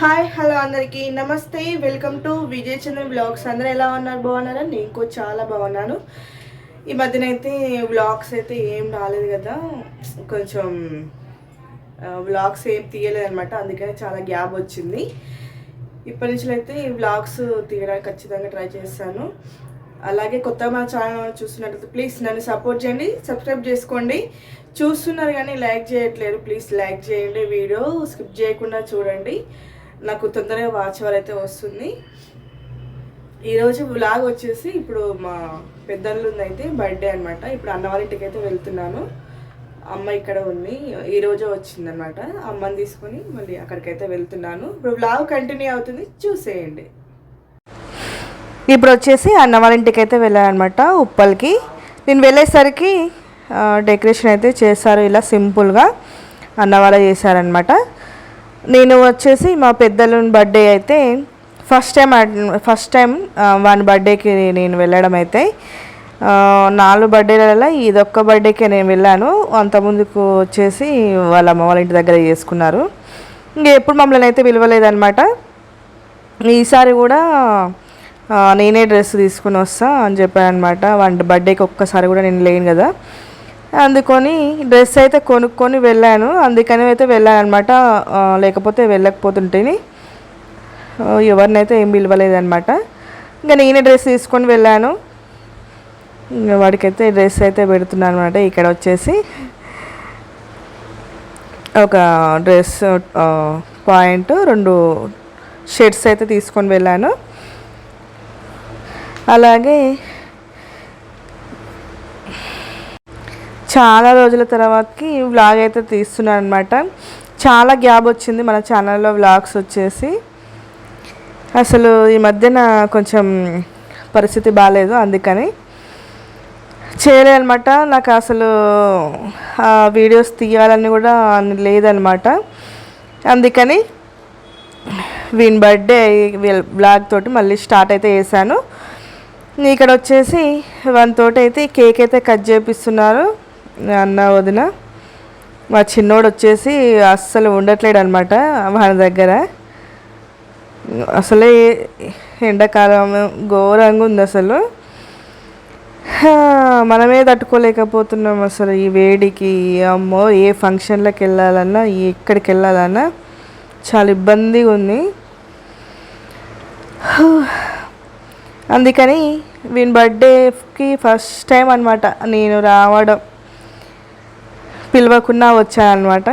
Hi hello అందరికీ నమస్తే. Welcome to Vijay Chandra vlogs. అందరూ ఎలా ఉన్నారు? బాగున్నారా? నేను కూడా చాలా బాగున్నాను. ఈ మధ్యన అయితే వ్లాగ్స్ అయితే ఏం రాలేదు కదా, కొంచెం వ్లాగ్స్ ఏం తీయలేదు అనమాట. అందుకని చాలా గ్యాప్ వచ్చింది. ఇప్పటి నుంచి అయితే ఈ వ్లాగ్స్ తీయడానికి ఖచ్చితంగా ట్రై చేస్తాను. అలాగే కొత్తగా మన ఛానల్ చూస్తున్నట్లయితే ప్లీజ్ నన్ను సపోర్ట్ చేయండి, సబ్స్క్రైబ్ చేసుకోండి. చూస్తున్నారు కానీ లైక్ చేయట్లేదు. ప్లీజ్ లైక్ చేయండి, వీడియో స్కిప్ చేయకుండా చూడండి. నాకు తొందరగా వాచ్ అవర్ అయితే వస్తుంది. ఈరోజు వ్లాగ్ వచ్చేసి ఇప్పుడు మా పెద్దల్లుంది అయితే బర్త్డే అనమాట. ఇప్పుడు అన్న వాళ్ళ ఇంటికి అయితే వెళ్తున్నాను. అమ్మ ఇక్కడ ఉంది, ఈరోజే వచ్చిందనమాట. అమ్మని తీసుకొని మళ్ళీ అక్కడికైతే వెళ్తున్నాను. ఇప్పుడు వ్లాగ్ కంటిన్యూ అవుతుంది, చూసేయండి. ఇప్పుడు వచ్చేసి అన్న వాళ్ళ ఇంటికి అయితే వెళ్ళానమాట, ఉప్పల్కి. నేను వెళ్ళేసరికి డెకరేషన్ అయితే చేశారు, ఇలా సింపుల్గా అన్న వాళ్ళ చేశారనమాట. నేను వచ్చేసి మా పెద్దలు బర్త్డే అయితే ఫస్ట్ టైం వాని బర్త్డేకి నేను వెళ్ళడం అయితే 4 బర్త్డేలలో ఇదొక్క బర్త్డేకే నేను వెళ్ళాను. అంతకుముందుకు వచ్చేసి వాళ్ళ అమ్మ వాళ్ళ ఇంటి దగ్గర చేసుకున్నారు. ఇంకా ఎప్పుడు మమ్మల్ని అయితే పిలవలేదన్నమాట. ఈసారి కూడా నేనే డ్రెస్ తీసుకుని వస్తా అని చెప్పాను అనమాట. వాడి బర్త్డేకి ఒక్కసారి కూడా నేను లేను కదా, అందుకొని డ్రెస్ అయితే కొనుక్కొని వెళ్ళాను. అందుకని అయితే వెళ్ళాను అనమాట. లేకపోతే వెళ్ళకపోతుంటేని ఎవరినైతే ఏం పిలవలేదన్నమాట. ఇంకా నేనే డ్రెస్ తీసుకొని వెళ్ళాను. ఇంకా వాడికైతే డ్రెస్ అయితే పెడుతున్నాను అనమాట. ఇక్కడ వచ్చేసి ఒక డ్రెస్ పాయింట్ 2 షర్ట్స్ అయితే తీసుకొని వెళ్ళాను. అలాగే చాలా రోజుల తర్వాతకి వ్లాగ్ అయితే తీస్తున్నాను అనమాట. చాలా గ్యాప్ వచ్చింది మన ఛానల్లో వ్లాగ్స్ వచ్చేసి. అసలు ఈ మధ్యన కొంచెం పరిస్థితి బాగాలేదు, అందుకని చేయలేదన్నమాట. నాకు అసలు వీడియోస్ తీయాలని కూడా లేదనమాట. అందుకని వీని బర్త్డే వ్లాగ్ తోటి మళ్ళీ స్టార్ట్ అయితే చేశాను. ఇక్కడ వచ్చేసి వానితోటి అయితే కేక్ అయితే కట్ చేపిస్తున్నారు అన్న వదిన. మా చిన్నోడు వచ్చేసి అస్సలు ఉండట్లేడు అనమాట వాని దగ్గర. అసలే ఎండాకాలం ఘోరంగా ఉంది అసలు. మనమే తట్టుకోలేకపోతున్నాం అసలు ఈ వేడికి. అమ్మో, ఏ ఫంక్షన్లకు వెళ్ళాలన్నా ఎక్కడికి వెళ్ళాలన్నా చాలా ఇబ్బందిగా ఉంది. అందుకని వీని బర్త్డేకి ఫస్ట్ టైం అనమాట నేను రావడం, పిలవకుండా వచ్చానమాట.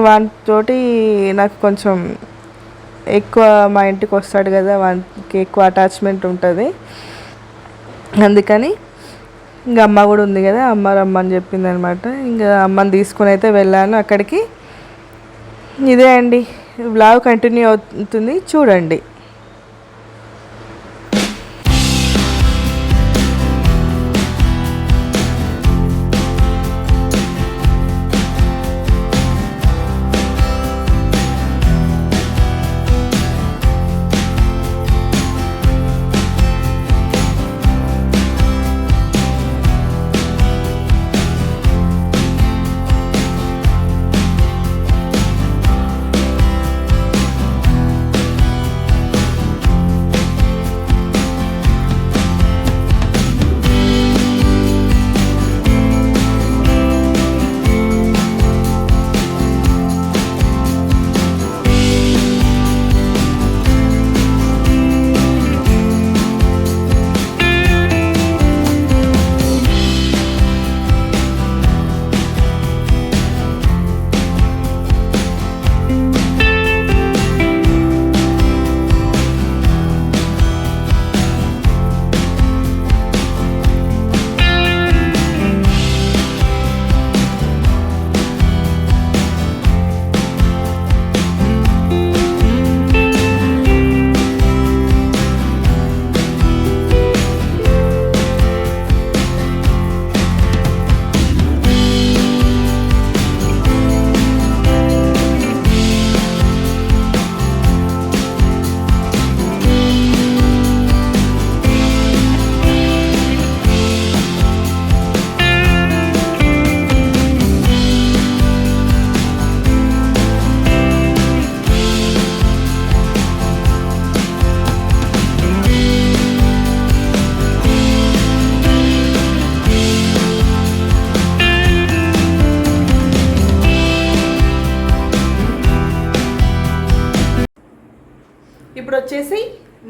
వాటితోటి నాకు కొంచెం ఎక్కువ, మా ఇంటికి వస్తాడు కదా, వానికి ఎక్కువ అటాచ్మెంట్ ఉంటుంది. అందుకని ఇంకా అమ్మ కూడా ఉంది కదా, అమ్మ రమ్మని చెప్పింది అనమాట. ఇంకా అమ్మని తీసుకొని అయితే వెళ్ళాను అక్కడికి. ఇదే అండి, వ్లాగ్ కంటిన్యూ అవుతుంది, చూడండి.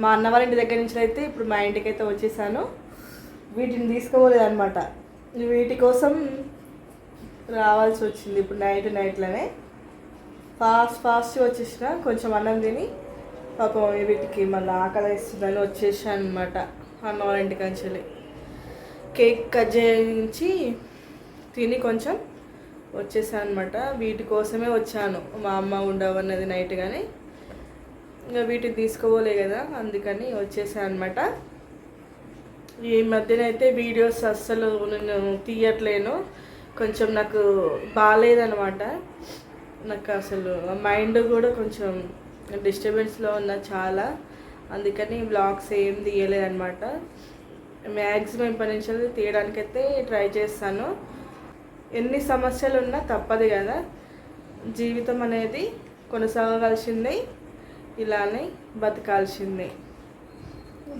మా అన్న వాళ్ళ ఇంటి దగ్గర నుంచి అయితే ఇప్పుడు మా ఇంటికి అయితే వచ్చేసాను. వీటిని తీసుకోలేదన్నమాట, వీటి కోసం రావాల్సి వచ్చింది. ఇప్పుడు నైట్లోనే ఫాస్ట్గా వచ్చేసిన, కొంచెం అన్నం తిని పాపం వీటికి మళ్ళీ ఆకలి వేస్తుందని వచ్చేసాను అనమాట. అన్న వాళ్ళ ఇంటికి అంచెలి కేక్ కట్ చేయించి తిని కొంచెం వచ్చేసాను అనమాట. వీటి కోసమే వచ్చాను, మా అమ్మ ఉండవన్నది నైట్, కానీ ఇంకా వీటిని తీసుకోలే కదా అందుకని వచ్చేసాను అనమాట. ఈ మధ్యనైతే వీడియోస్ అస్సలు నేను తీయట్లేను, కొంచెం నాకు బాగాలేదనమాట. నాకు అసలు మైండ్ కూడా కొంచెం డిస్టర్బెన్స్లో ఉన్న చాలా, అందుకని బ్లాగ్స్ ఏం తీయలేదన్నమాట. మ్యాక్సిమం ఇప్పటి నుంచి తీయడానికైతే ట్రై చేస్తాను. ఎన్ని సమస్యలు ఉన్నా తప్పదు కదా, జీవితం అనేది కొనసాగాల్సిందే, ఇలానే బతకాల్సిందే.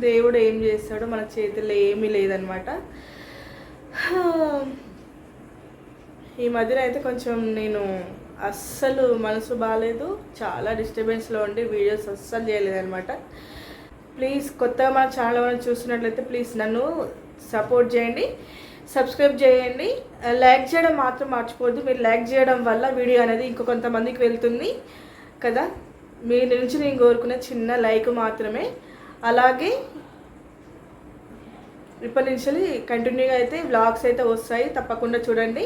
దేవుడు ఏం చేస్తాడో మన చేతుల్లో ఏమీ లేదనమాట. ఈ మధ్యన అయితే కొంచెం నేను అస్సలు మనసు బాగాలేదు, చాలా డిస్టర్బెన్స్లో ఉండి వీడియోస్ అస్సలు చేయలేదన్నమాట. ప్లీజ్ కొత్తగా మన ఛానల్ మనం చూస్తున్నట్లయితే ప్లీజ్ నన్ను సపోర్ట్ చేయండి, సబ్స్క్రైబ్ చేయండి, లైక్ చేయడం మాత్రం మర్చిపోద్దు. మీరు లైక్ చేయడం వల్ల వీడియో అనేది ఇంకొంతమందికి వెళ్తుంది కదా, మీ నుంచి నేను కోరుకునే చిన్న లైక్ మాత్రమే. అలాగే ఇప్పటి నుంచి కంటిన్యూగా అయితే వ్లాగ్స్ అయితే వస్తాయి, తప్పకుండా చూడండి.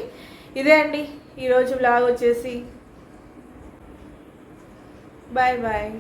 ఇదే అండి ఈరోజు వ్లాగ్ వచ్చేసి. Bye bye.